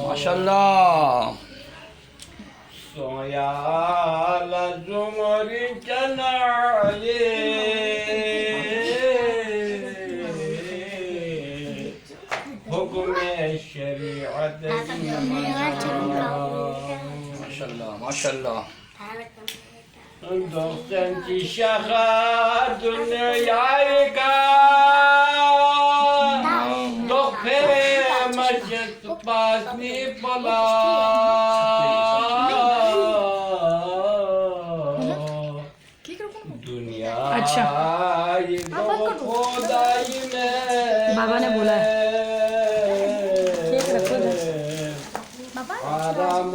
माशाल्लाह सोया लजुमरी चनाले हुक्म शरीअत माशाल्लाह माशाल्लाह दोस्तन की शखा दुनिया का दोखे मस्जिद पासनी पला दुनिया अच्छा ये दो खुदाई में बाबा ने बोला है केक रखो इधर। आराम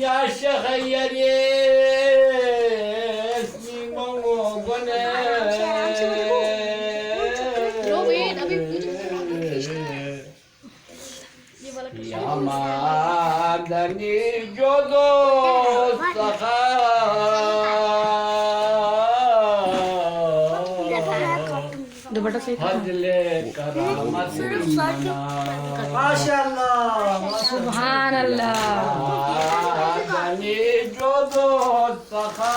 या शहयरे यामादनी जो दो सखा दुपट्टा से फजले करामत माशाल्लाह सुभान अल्लाह यामादनी जो दो सखा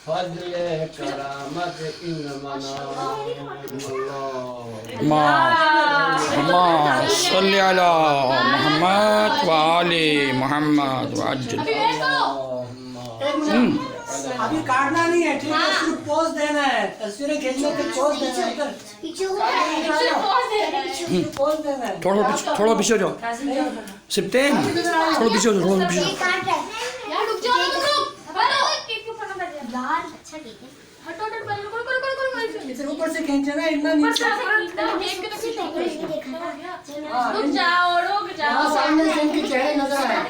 फजले करामत इन मना सल्ली अला मोहम्मद व आले मोहम्मद व अज्जल अभी काटना नहीं है, ठीक है? सिर्फ पोज देना है, तस्वीरें खींचने के पोज देना है। पोज देना है। थोड़ा पीछे हो जाओ सिप्तेन थोड़ा पीछे हो जाओ थोड़ा पीछे यार रुक जाओ रुक केक को फटा यार अच्छा केक है हटो हटो करो इसे ऊपर से खींचना है, इतना नीचे। केक के तो रुक जाओ सामने से इनके चेहरे नजर आए।